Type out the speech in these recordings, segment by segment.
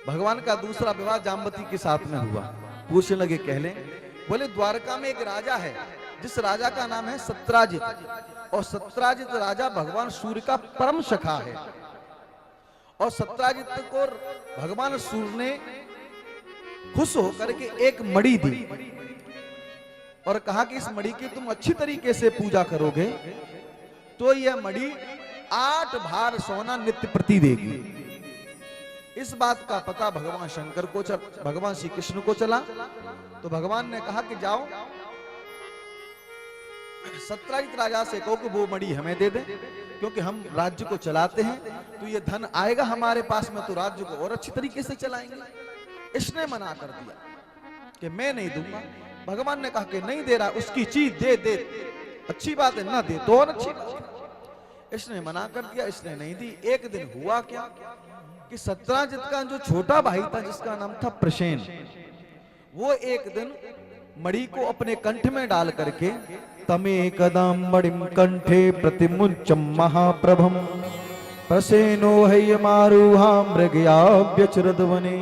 भगवान का दूसरा विवाह जामवती के साथ में हुआ। पूछने लगे कहले, बोले द्वारका में एक राजा है जिस राजा का नाम है सत्राजित, और सत्राजित राजा भगवान सूर्य का परम सखा है। और सत्राजित को भगवान सूर्य ने खुश होकर के एक मणि दी और कहा कि इस मणि की तुम अच्छी तरीके से पूजा करोगे तो यह मणि 8 भार सोना नित्य प्रति देगी। इस बात का पता भगवान शंकर को भगवान श्री कृष्ण को चला, तो भगवान ने कहा कि जाओ सत्राजित राजा से कहो कि वो मणि हमें दे दे, क्योंकि हम राज्य को चलाते हैं, तो ये धन आएगा हमारे पास में तो राज्य को और अच्छी तरीके से चलाएंगे। इसने मना कर दिया कि मैं नहीं दूंगा। भगवान ने कहा कि नहीं दे रहा, उसकी चीज दे दे, अच्छी बात है, ना दे तो और अच्छी बात है। इसने मना कर दिया, इसने नहीं दी। एक दिन हुआ क्या कि सत्राजित का जो छोटा भाई था जिसका नाम था प्रसेन, वो एक दिन मणि को अपने कंठ में डाल करके तमे कदम मणिम कंठे प्रतिमुंचम महाप्रभम प्रसेनो है मारुहा मृगयाव्यचरद वने,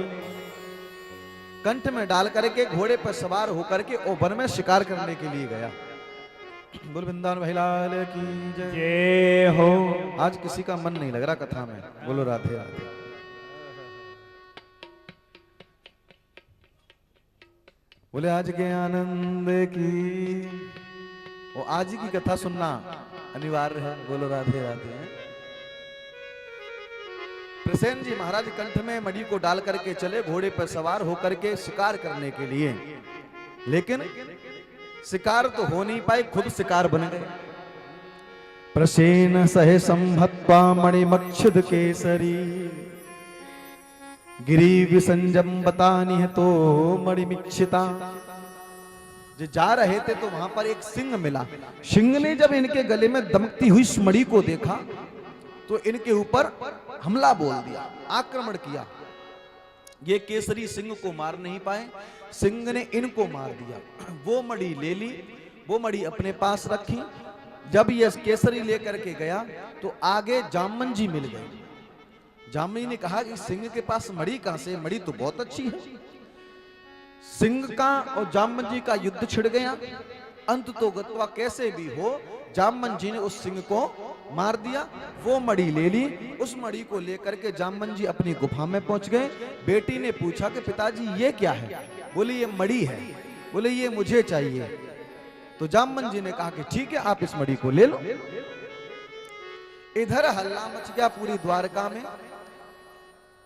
कंठ में डाल करके घोड़े पर सवार होकर के ओ वन में शिकार करने के लिए गया। बोल वृंदावन भाई लाल की जय हो। आज किसी का मन नहीं लग रहा कथा में, बोलो राधे राधे। बोले आज के आनंद की, वो आज की कथा सुनना अनिवार्य है, बोलो राधे राधे। प्रसेन जी महाराज कंठ में मणि को डाल करके चले घोड़े पर सवार होकर के शिकार करने के लिए, लेकिन शिकार तो हो नहीं पाए, खुद शिकार बन गए। प्रसेन सहे संहत्वा मणिमक्षुद केसरी गिरी विसंजम बतानी है तो मणिमिक्षिता। जो जा रहे थे तो वहां पर एक सिंह मिला। सिंह ने जब इनके गले में दमकती हुई मणि को देखा तो इनके ऊपर हमला बोल दिया, आक्रमण किया। ये केसरी सिंह को मार नहीं पाए, सिंह ने इनको मार दिया। वो मणि ले ली, वो मणि अपने पास रखी। जब ये केसरी लेकर के गया तो आगे जामन जी मिल गए। जामनी ने कहा कि सिंह के पास मणि कहां से, मणि तो बहुत अच्छी है। सिंह का और जामन जी का युद्ध छिड़ गया। अंत तो गत्वा कैसे भी हो जामन जी ने उस सिंह को मार दिया। वो मणि ले ली, उस मणि को लेकर के जामन जी अपनी गुफा में पहुंच गए। बेटी ने पूछा कि पिताजी ये क्या है? बोले ये मणि है। बोले ये मुझे चाहिए। तो जामन जी ने कहा कि ठीक है आप इस मणि को ले लो। इधर हल्ला मच गया पूरी द्वारका में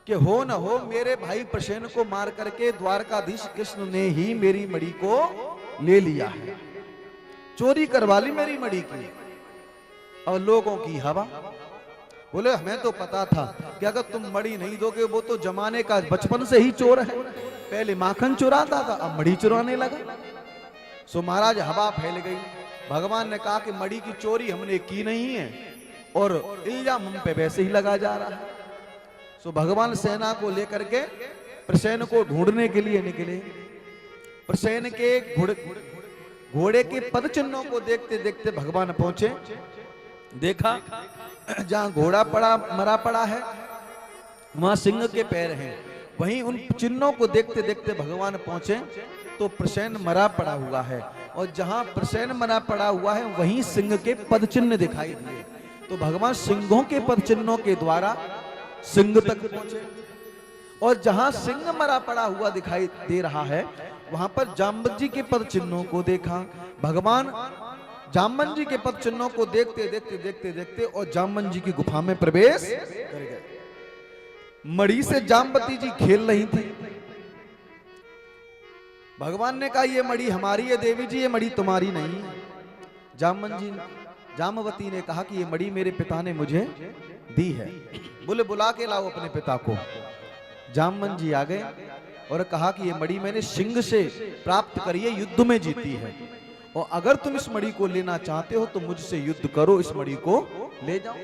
कि हो न हो मेरे भाई प्रसेन को मार करके द्वारकाधीश कृष्ण ने ही मेरी मणि को ले लिया है, चोरी करवा ली मेरी मणि की। और लोगों की हवा। बोले हमें तो पता था कि अगर तुम मणि नहीं दोगे, वो तो जमाने का बचपन से ही चोर है, पहले माखन चुराता था अब मणि चुराने लगा। सो महाराज हवा फैल गई। भगवान ने कहा कि मणि की चोरी हमने की नहीं है और इल्जाम हम पे वैसे ही लगा जा रहा है। सो भगवान सेना को लेकर के प्रसेन को ढूंढने के लिए निकले। प्रसेन के घोड़े के पद चिन्हों को देखते देखते भगवान पहुंचे। देखा जहां घोड़ा पड़ा मरा पड़ा है वहां सिंह के पैर हैं। वहीं उन चिन्हों को देखते देखते भगवान पहुंचे तो प्रसेन मरा पड़ा हुआ है, और जहां प्रसेन मरा पड़ा हुआ है वहीं सिंह के पद चिन्ह दिखाई दिए। तो भगवान सिंहों के पद चिन्हों के द्वारा सिंह तक पहुंचे, और जहां सिंह मरा पड़ा हुआ दिखाई दे रहा है वहां पर जामवत जी के पद चिन्हों को देखा। भगवान जामन जी के पद चिन्हों को देखते देखते देखते देखते और जामन जी की गुफा में प्रवेश कर गए। मणि से जामवती जी खेल रही थी। भगवान ने कहा ये मणि हमारी है देवी जी, ये मणि तुम्हारी नहीं है। जामवती ने कहा कि ये मणि मेरे पिता ने मुझे दी है। बोले बुला के लाओ अपने पिता को। जामन जी आ गए और कहा कि ये मणि मैंने सिंह से प्राप्त करी है, युद्ध में जीती है, और अगर तुम इस मणि को लेना चाहते हो तो मुझसे युद्ध करो, इस मणि को ले जाओ।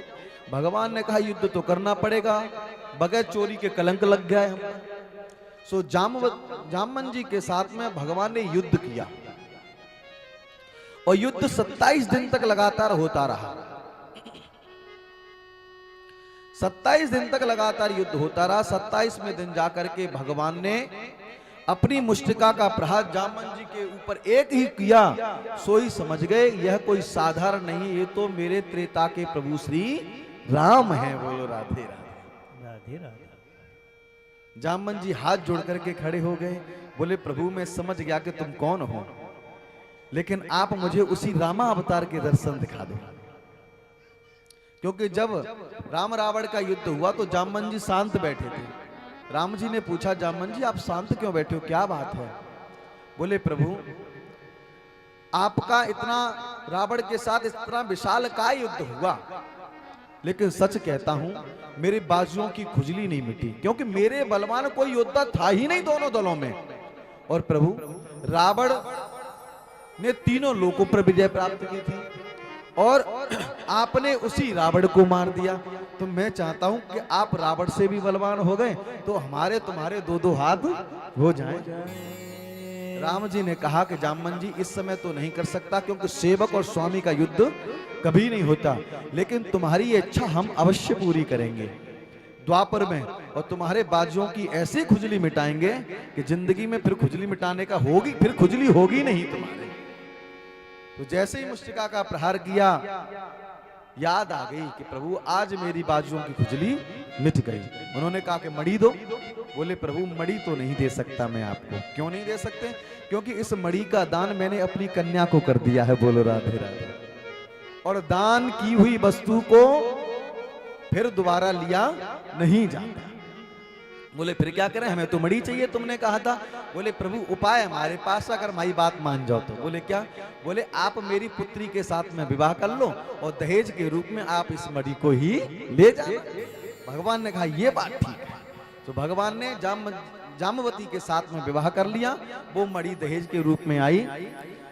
भगवान ने कहा युद्ध तो करना पड़ेगा, बगैर चोरी के कलंक लग गया है हम। सो जामन जी के साथ में भगवान ने युद्ध किया, और युद्ध 27 दिन तक लगातार होता रहा। 27 दिन तक लगातार युद्ध होता रहा। 27वें दिन जाकर के भगवान ने अपनी मुष्टिका का प्रहार जामन जी के ऊपर एक ही किया। सोई समझ गए यह कोई साधारण नहीं, ये तो मेरे त्रेता के प्रभु श्री राम हैं। बोलो राधे राधे। राधे राधे। जामन जी हाथ जोड़ करके खड़े हो गए, बोले प्रभु मैं समझ गया कि तुम कौन हो, लेकिन आप मुझे उसी रामा अवतार के दर्शन दिखा दो। क्योंकि जब राम रावण का युद्ध हुआ तो जामन जी शांत बैठे थे। राम जी ने पूछा जामन जी आप शांत क्यों बैठे हो, क्या बात है? बोले प्रभु आपका इतना रावण के साथ इतना विशाल का युद्ध हुआ, लेकिन सच कहता हूं मेरी बाजुओं की खुजली नहीं मिटी, क्योंकि मेरे बलवान कोई योद्धा था ही नहीं दोनों दलों में। और प्रभु रावण ने तीनों लोकों पर विजय प्राप्त की थी और आपने उसी रावण को मार दिया। तो मैं चाहता हूं कि आप रावण से भी बलवान हो गए तो हमारे तुम्हारे दो दो हाथ हो जाएं। राम जी ने कहा कि जामन जी इस समय तो नहीं कर सकता, क्योंकि सेवक और स्वामी का युद्ध कभी नहीं होता, लेकिन तुम्हारी ये इच्छा हम अवश्य पूरी करेंगे द्वापर में, और तुम्हारे बाजुओं की ऐसी खुजली मिटाएंगे कि जिंदगी में फिर खुजली मिटाने का होगी, फिर खुजली होगी नहीं तुम्हारे। तो जैसे ही मुष्टिका का प्रहार किया याद आ गई कि प्रभु आज मेरी बाजुओं की खुजली मिट गई। उन्होंने कहा कि मणि दो। बोले प्रभु मणि तो नहीं दे सकता मैं आपको। क्यों नहीं दे सकते? क्योंकि इस मणि का दान मैंने अपनी कन्या को कर दिया है। बोलो राधे राधे। और दान की हुई वस्तु को फिर दोबारा लिया नहीं जाता। बोले फिर क्या करें, हमें तो मणि चाहिए तुमने कहा था। बोले प्रभु उपाय हमारे पास, अगर हमारी बात मान जाओ तो। बोले क्या? बोले आप मेरी पुत्री के साथ में विवाह कर लो और दहेज के रूप में आप इस मणि को ही ले जाना। भगवान ने कहा ये बात ठीक है। तो भगवान ने जामवती के साथ में विवाह कर लिया। वो मणि दहेज के रूप में आई।